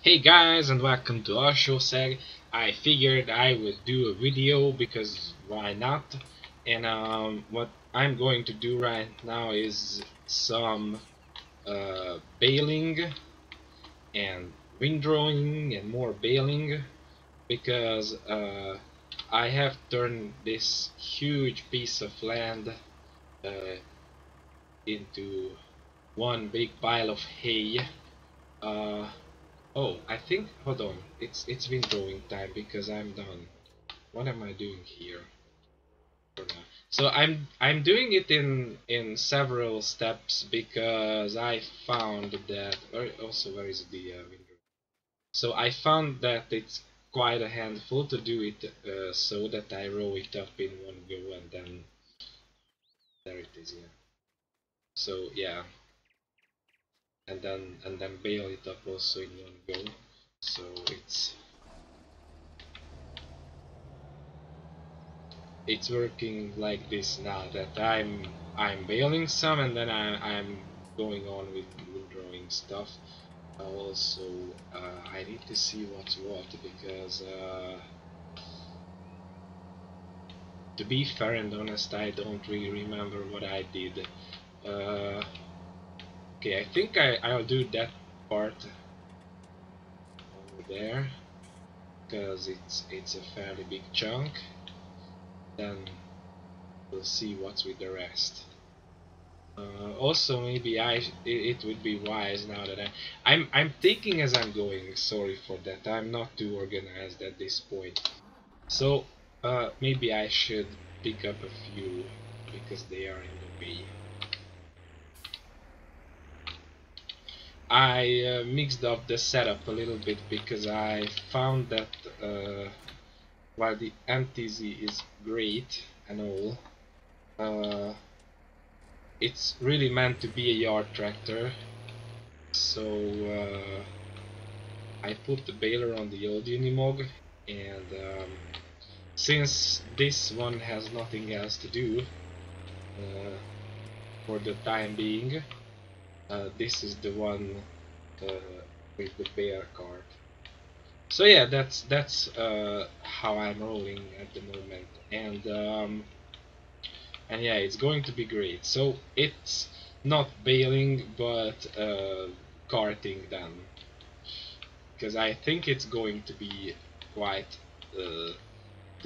Hey guys, and welcome to our show seg. I figured I would do a video because why not? And what I'm going to do right now is some baling and windrowing and more baling because I have turned this huge piece of land uh, into one big pile of hay. Uh, Oh, I think, hold on, it's windrowing time because I'm done. What am I doing here for now? So I'm doing it in several steps because I found that. Also, where is the window? So I found that it's quite a handful to do it so that I roll it up in one go and then there it is. Yeah. So yeah, and then bail it up also in one go. So it's working like this now that I'm bailing some and then I'm going on with drawing stuff. Also, I need to see what's what because to be fair and honest, I don't really remember what I did. Uh, okay, I think I'll do that part over there because it's a fairly big chunk. Then we'll see what's with the rest. Also, maybe it would be wise now that I'm thinking as I'm going. Sorry for that. I'm not too organized at this point. So maybe I should pick up a few because they are in the way. I mixed up the setup a little bit because I found that while the MTZ is great and all, uh, it's really meant to be a yard tractor. So I put the baler on the old Unimog, and since this one has nothing else to do uh, for the time being, this is the one uh, with the bear cart. So yeah, that's how I'm rolling at the moment, and yeah, it's going to be great. So it's not baling, but carting then, because I think it's going to be quite the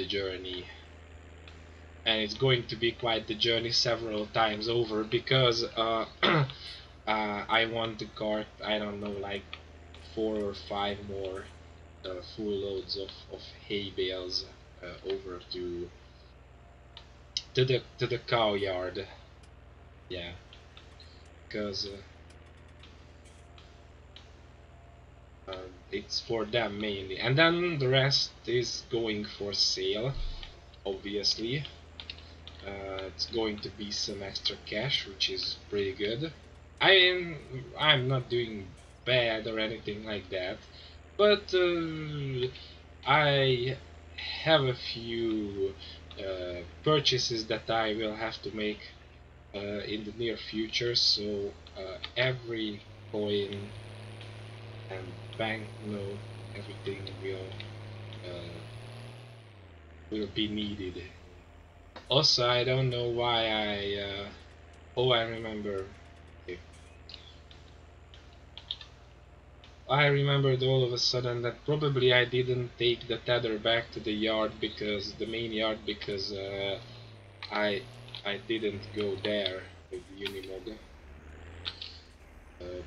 journey, and it's going to be quite the journey several times over because I want to cart, I don't know, like 4 or 5 more full loads of hay bales over to the cow yard. Yeah, because it's for them mainly, and then the rest is going for sale, obviously. It's going to be some extra cash, which is pretty good. I mean, I'm not doing bad or anything like that, but I have a few purchases that I will have to make in the near future, so every coin and banknote, everything will be needed. Also, I don't know why oh, I remember. Okay. I remembered all of a sudden that probably I didn't take the tether back to the yard because the main yard because I I didn't go there with the Unimog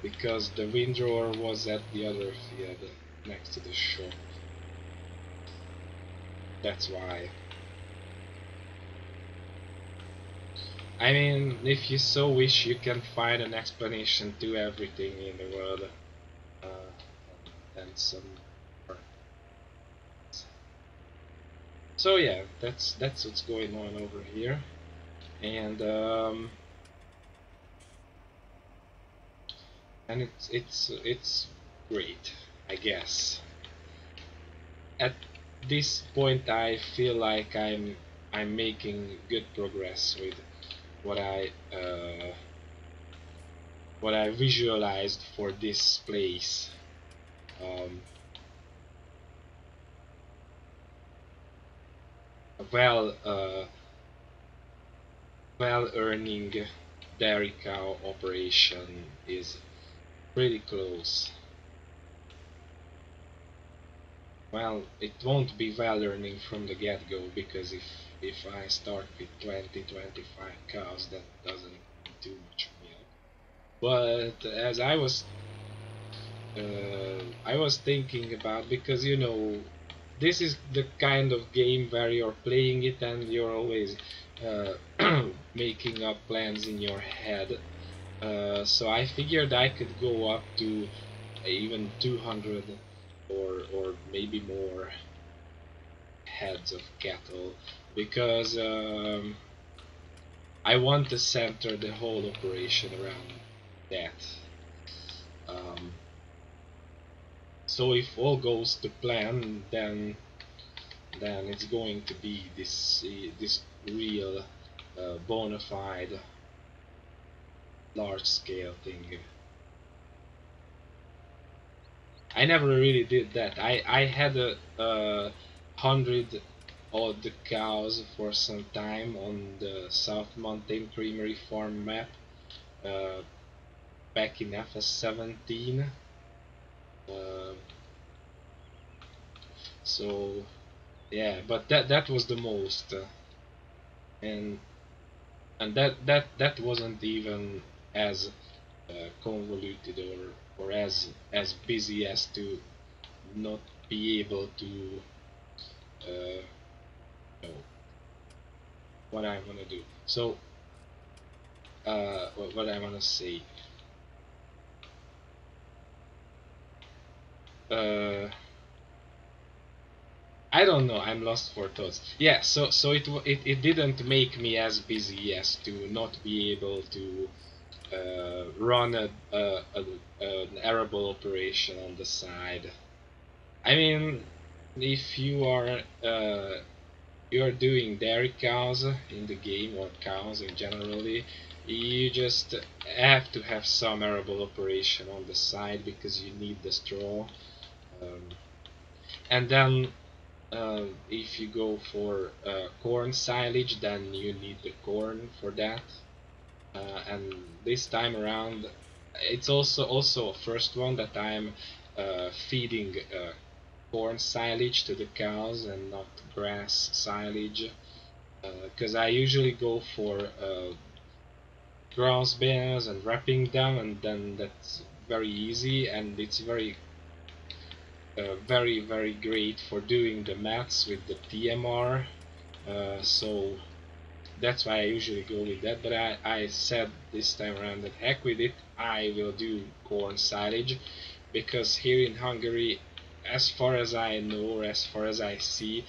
because the windrower was at the other field next to the shop. That's why. I mean, if you so wish, you can find an explanation to everything in the world, uh, and some. So yeah, that's what's going on over here, and and it's great, I guess. At this point, I feel like I'm making good progress with what I what I visualized for this place. um, a well earning dairy cow operation is pretty close. Well, it won't be well earning from the get-go, because if I start with 20-25 cows, that doesn't mean too much milk. But as I was thinking about, because this is the kind of game where you're playing it and you're always uh, making up plans in your head. So I figured I could go up to even 200 or maybe more heads of cattle, because I want to center the whole operation around that. Um, so if all goes to plan, then it's going to be this real bona fide large scale thing. I never really did that. I had a hundred odd cows for some time on the South Mountain Creamery Farm map, uh, back in FS17. Uh, so yeah, but that was the most, and that wasn't even as convoluted or as busy as to not be able to know what I want to do. So what I want to say. Uh, I don't know. I'm lost for thoughts. Yeah. So it didn't make me as busy as to not be able to run an arable operation on the side. I mean, if you're doing dairy cows in the game, or cows in generally, you just have to have some arable operation on the side because you need the straw. Um, and then if you go for corn silage, then you need the corn for that. And this time around, it's also a first one that I'm feeding corn silage to the cows and not grass silage, because I usually go for grass bales and wrapping them, and then that's very easy, and it's very great for doing the mats with the TMR. So that's why I usually go with that. But I said this time around that heck with it, I will do corn silage, because here in Hungary, as far as I know, or as far as I see,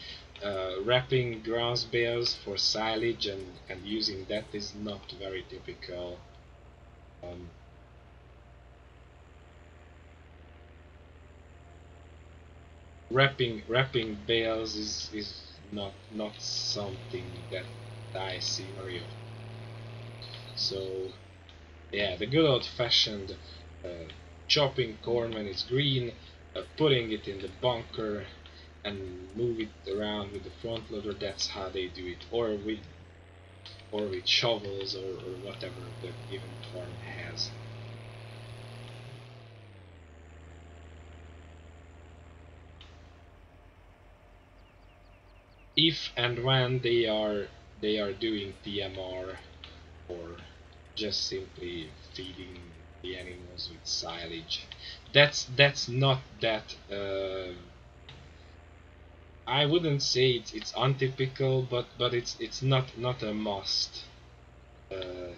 wrapping grass bales for silage and using that is not very typical. Um, wrapping bales is not something that I see very often. So yeah, the good old-fashioned chopping corn when it's green, putting it in the bunker and move it around with the front loader. That's how they do it, or with shovels, or whatever the given farm has. If and when they are doing TMR, or just simply feeding the animals with silage, that's not that I wouldn't say it's untypical, but it's not a must. Uh,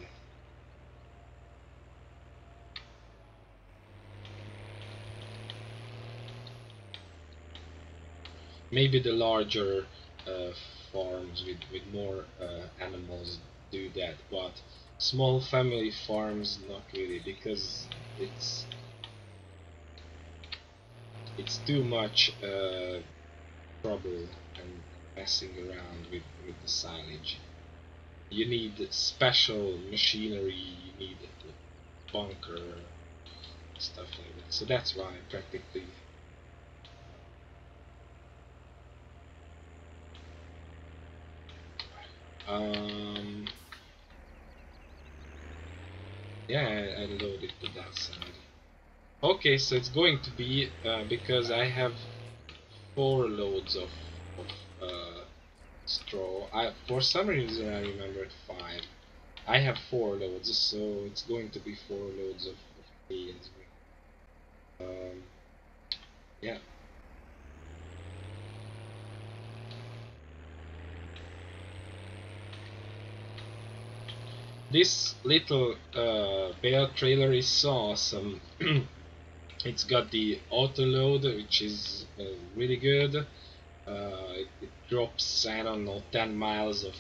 Maybe the larger uh, farms with more animals do that, but small family farms not really, because it's it's too much trouble and messing around with the silage. You need special machinery, you need a bunker, stuff like that. So that's why practically. Um, yeah, I loaded to that side. Okay, so it's going to be because I have 4 loads of straw. For some reason I remembered 5. I have 4 loads, so it's going to be 4 loads of hay as well. Yeah. This little bale trailer is so awesome. It's got the auto load, which is really good. It drops, I don't know, 10 miles of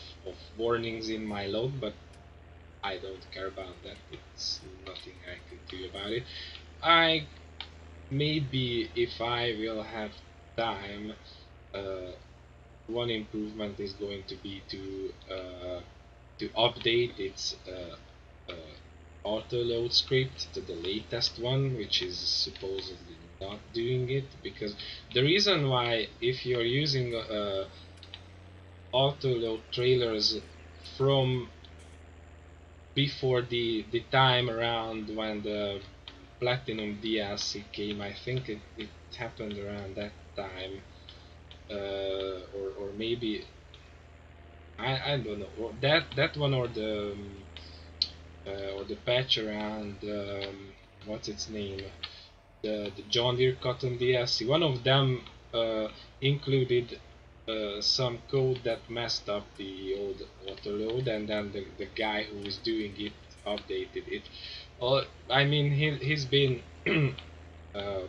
warnings in my load, but I don't care about that. It's nothing I could do about it. I maybe if I will have time, uh, one improvement is going to be to update its auto load script to the latest one, which is supposedly not doing it, because the reason why, if you're using auto load trailers from before the time around when the Platinum DLC came, I think it happened around that time, or maybe I don't know, or that one, or the patch around what's its name, the John Deere Cotton DLC. One of them included some code that messed up the old autoload, and then the guy who was doing it updated it. I mean, he's been uh,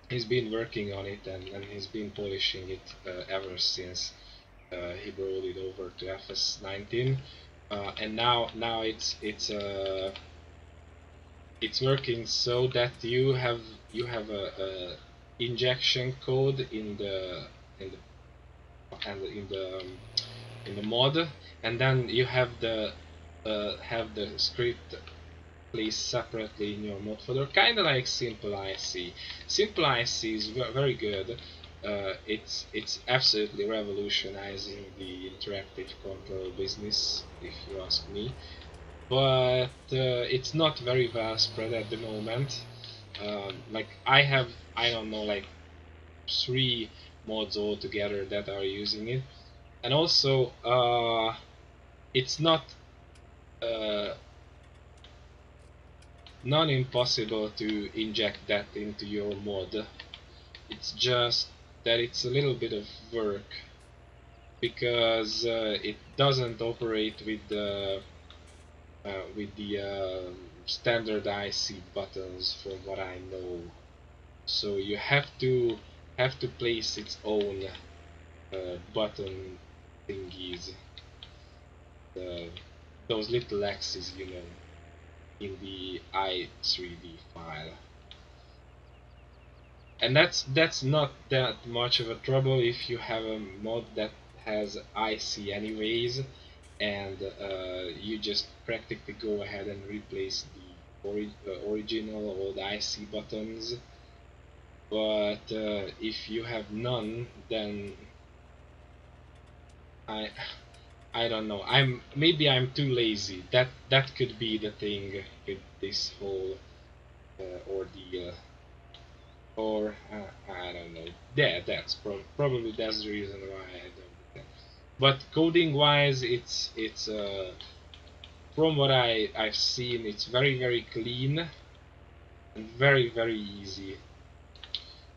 he's been working on it, and he's been polishing it ever since he brought it over to FS19, and now it's working so that you have a injection code in the and in the mod, and then you have the script placed separately in your mod folder, kind of like Simple IC. Simple IC is very good. It's absolutely revolutionizing the interactive control business, if you ask me. But it's not very well spread at the moment. Like I don't know, like 3 mods altogether that are using it, and also it's uh, not impossible to inject that into your mod. It's just that it's a little bit of work because it doesn't operate with the standard IC buttons, from what I know. So you have to place its own button thingies, uh, those little X's, in the i3D file. And that's not that much of a trouble if you have a mod that has IC anyways, and you just practically go ahead and replace the original old IC buttons. But if you have none, then I I don't know. Maybe I'm too lazy. That could be the thing with this whole ordeal, or I don't know. Yeah, that's probably that's the reason why I don't do that. But coding wise, it's from what I've seen, it's very clean and very easy.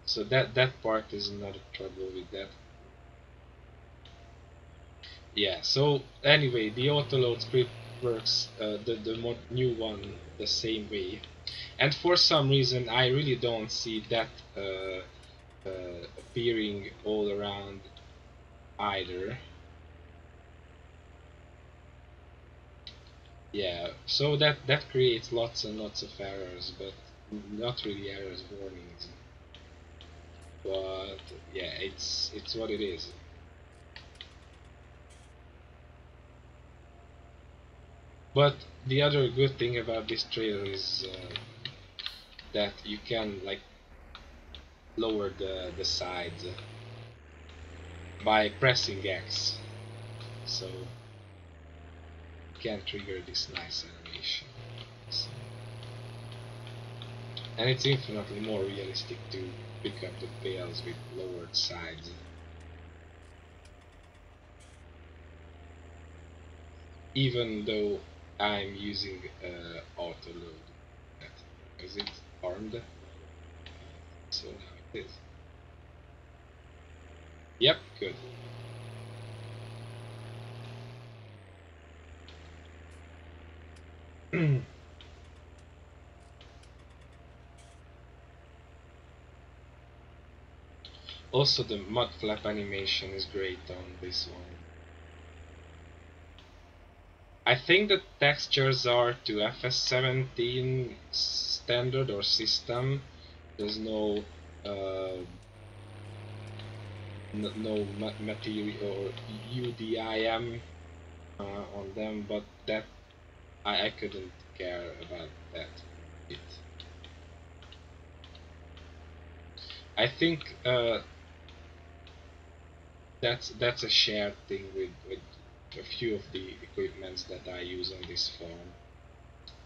So that part is not a trouble with that. Yeah. So anyway, the autoload script works the more new one the same way, and for some reason I really don't see that appearing all around either. Yeah, so that creates lots and lots of errors, but not really errors, warnings. But yeah, it's what it is. But the other good thing about this trailer is that you can like lower the sides by pressing X. So can trigger this nice animation. And it's infinitely more realistic to pick up the bales with lowered sides. Even though I'm using auto load. Is it armed? So now it is. Yep, good. Also, the mud flap animation is great on this one. I think the textures are to FS17 standard or system. There's no no material or UDIM on them, but that I couldn't care about that bit. I think that's a shared thing with a few of the equipments that I use on this farm.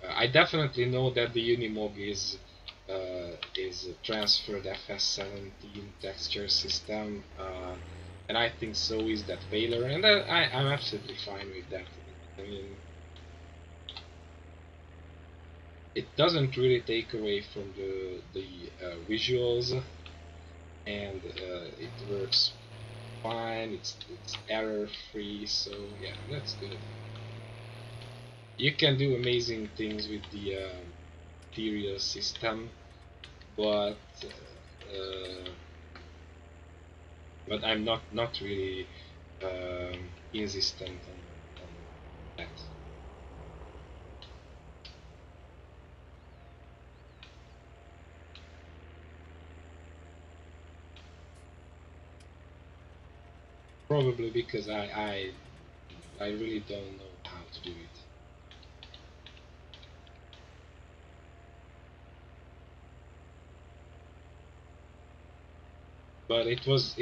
I definitely know that the Unimog is transferred FS17 texture system, and I think so is that Valor, and I'm absolutely fine with that. I mean, it doesn't really take away from the visuals, and it works fine. It's error free, so yeah, that's good. You can do amazing things with the material system, but uh, but I'm not really insistent on that. Probably because I really don't know how to do it. But it was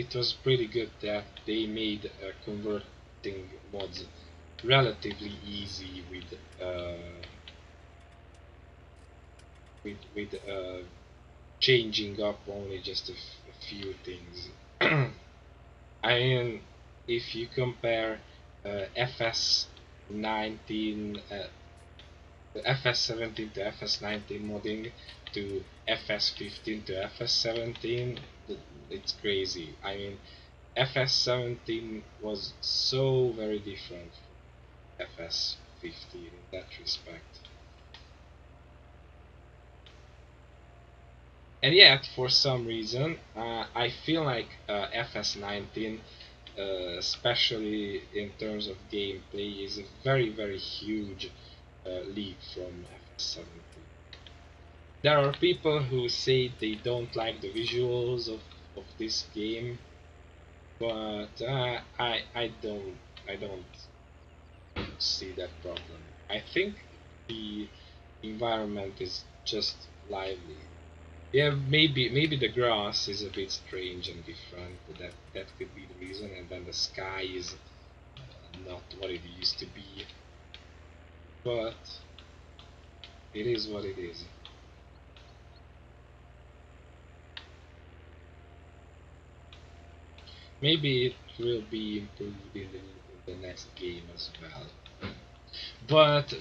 pretty good that they made converting mods relatively easy with changing up only just a few things. I mean, if you compare FS19, FS17 to FS19 modding to FS15 to FS17, it's crazy. I mean, FS17 was so very different from FS15 in that respect. And yet, for some reason, I feel like FS19, especially in terms of gameplay, is a very huge leap from FS17. There are people who say they don't like the visuals of this game, but I don't see that problem. I think the environment is just lively. Yeah, maybe the grass is a bit strange and different. That could be the reason, and then the sky is not what it used to be. But it is what it is. Maybe it will be improved in the next game as well. But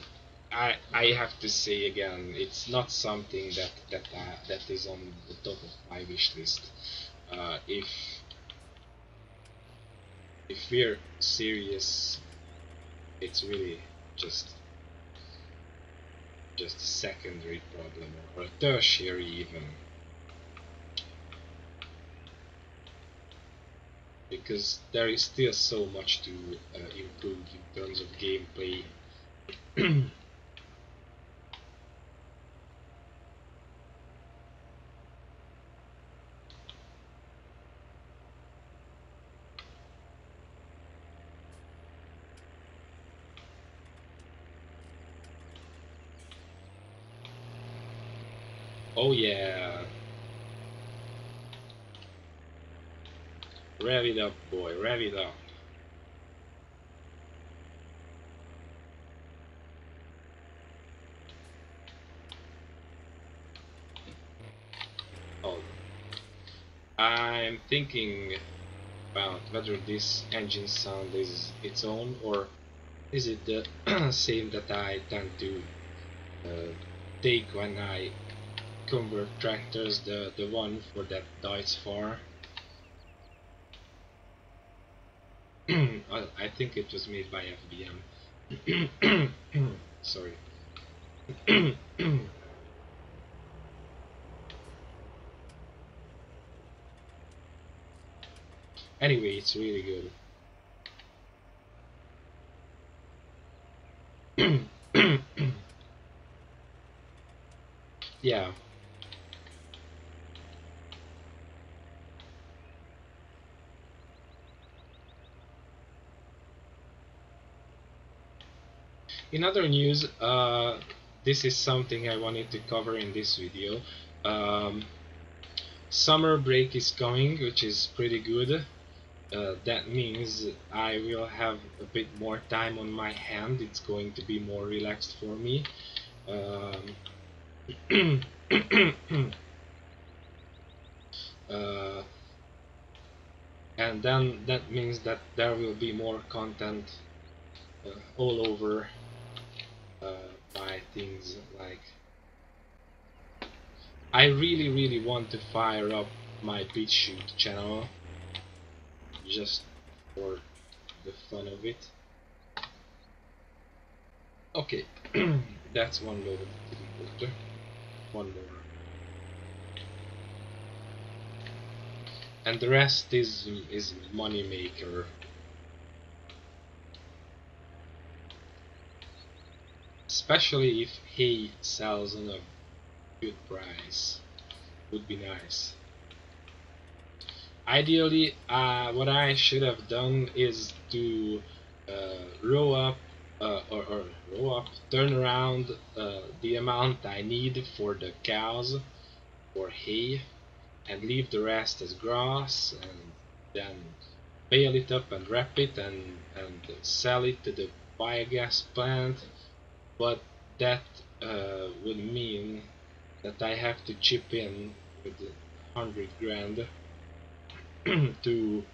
I have to say again, it's not something that is on the top of my wish list. If we're serious, it's really just just a secondary problem or a tertiary even, because there is still so much to improve in terms of gameplay. Oh yeah, rev it up, boy, rev it up. I'm thinking about whether this engine sound is its own, or is it the same that I tend to uh, take when I convert tractors, the one for that Deutz far. I think it was made by FBM. Sorry. Anyway, it's really good. Yeah. In other news, this is something I wanted to cover in this video. Um, Summer break is coming, which is pretty good. That means I will have a bit more time on my hand. It's going to be more relaxed for me. uh, and then that means that there will be more content all over my things. Like, I really want to fire up my BitChute channel just for the fun of it. Okay, that's one load of water. One more. And the rest is money maker. Especially if hay sells on a good price. Would be nice. Ideally, what I should have done is to row up or row up, turn around the amount I need for the cows for hay, and leave the rest as grass, and then bale it up and wrap it and sell it to the biogas plant. But that would mean that I have to chip in with 100 grand to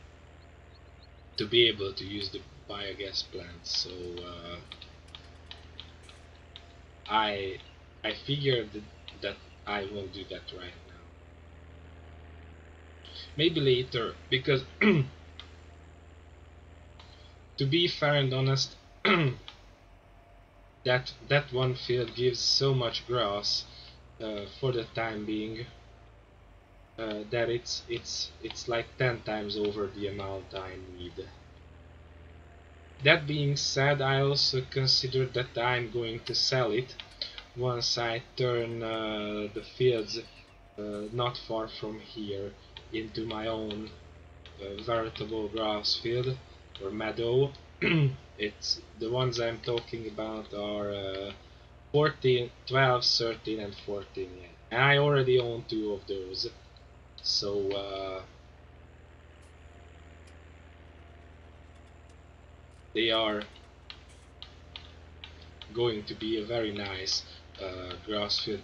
be able to use the biogas plant. So I I figured that I won't do that right now. Maybe later, because to be fair and honest, that one field gives so much grass for the time being that it's like 10 times over the amount I need. That being said, I also consider that I'm going to sell it once I turn the fields not far from here into my own veritable grass field or meadow. It's the ones I'm talking about are 14, 12, 13 and 14, yeah. And I already own two of those. So they are going to be a very nice grass field.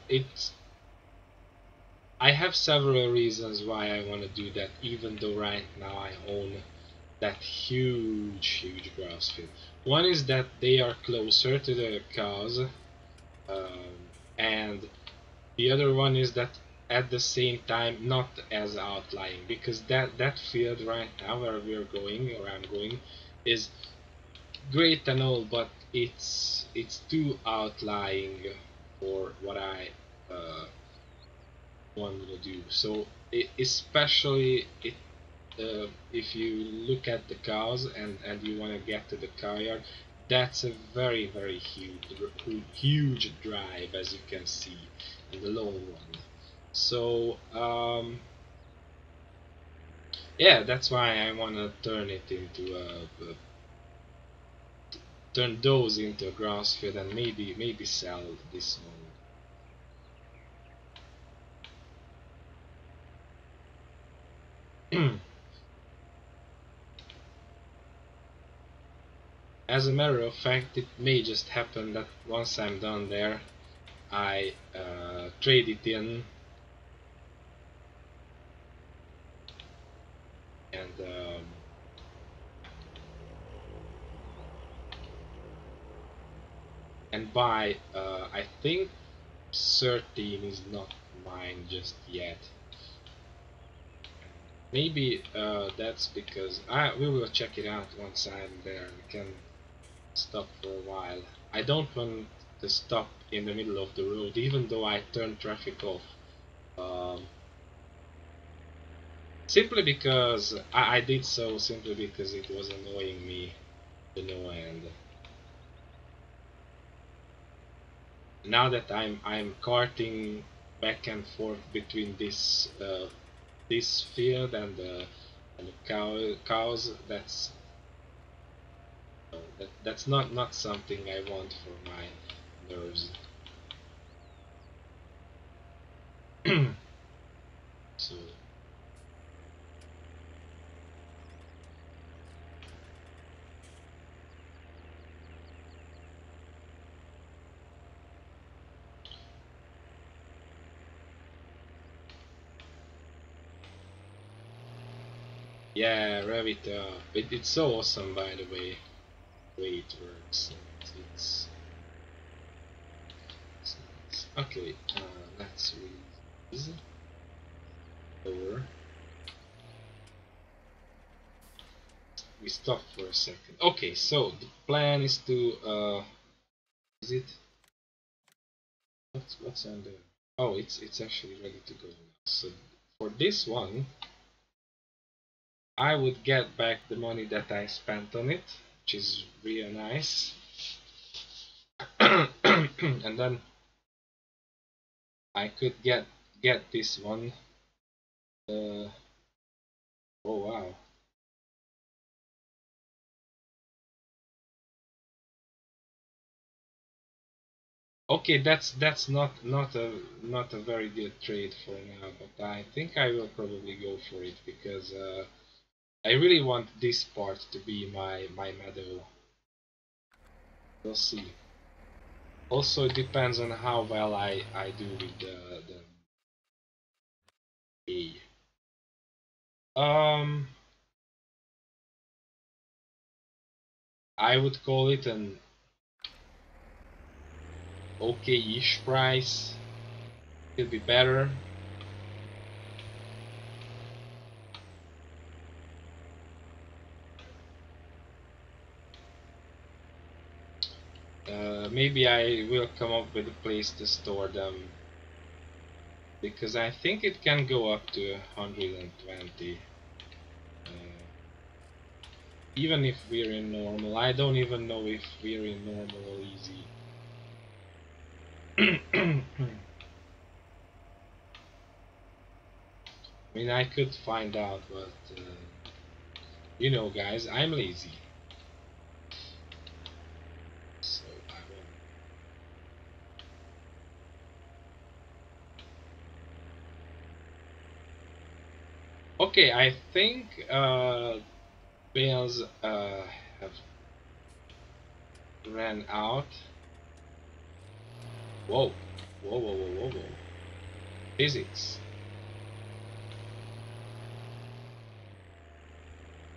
I have several reasons why I want to do that, even though right now I own that huge grass field. One is that they are closer to the cows, and the other one is that at the same time not as outlying, because that field right now where we're going, or I'm going, is great and all, but it's too outlying for what I want to do. So especially if you look at the cows and you want to get to the car yard, that's a very huge drive, as you can see in the long one. So yeah, that's why I want to turn it into turn those into a grass field, and maybe sell this one. As a matter of fact, it may just happen that once I'm done there, I trade it in and by I think 13 is not mine just yet. Maybe that's because we will check it out once I'm there. We can stop for a while. I don't want to stop in the middle of the road, even though I turn traffic off. Um, Simply because I did so simply because it was annoying me to no end. Now that I'm carting back and forth between this field and the cows, that's not something I want for my nerves. So yeah, Revit. It's so awesome, by the way it works. It's, it's nice. Okay, let's release over. We stop for a second. Okay, so the plan is to is it what's on there? Oh, it's actually ready to go now. So for this one, I would get back the money that I spent on it, which is real nice. And then I could get this one. Uh, oh wow. Okay, that's not a very good trade for now, but I think I will probably go for it because I really want this part to be my meadow. We'll see. Also, it depends on how well I do with the A. Um, I would call it an okay-ish price. Could be better. Maybe I will come up with a place to store them because I think it can go up to 120. Uh, Even if we're in normal, I don't even know if we're in normal or easy. I mean, I could find out, but you know, guys, I'm lazy, so I won't. Okay, I think bales have ran out. Whoa, whoa, whoa, whoa, whoa, whoa! Physics.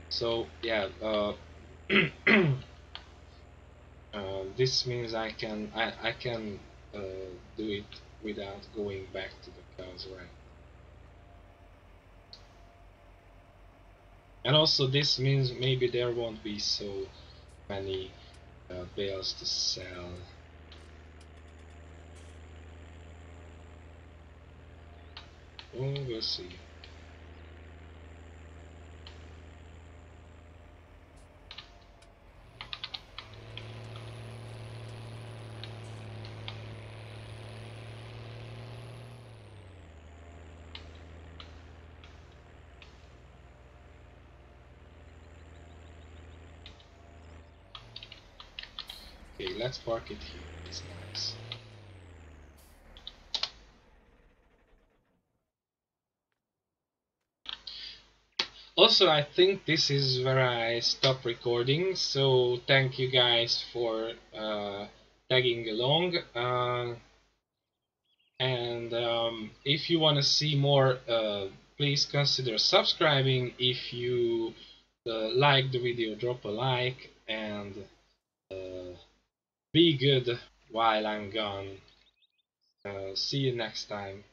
So yeah, this means I can do it without going back to the cows, right? And also this means maybe there won't be so many bales to sell. Oh, we'll see. Okay, let's park it here. It's nice. Also, I think this is where I stop recording, so thank you guys for tagging along. And if you want to see more please consider subscribing. If you like the video, drop a like, and uh, be good while I'm gone. See you next time.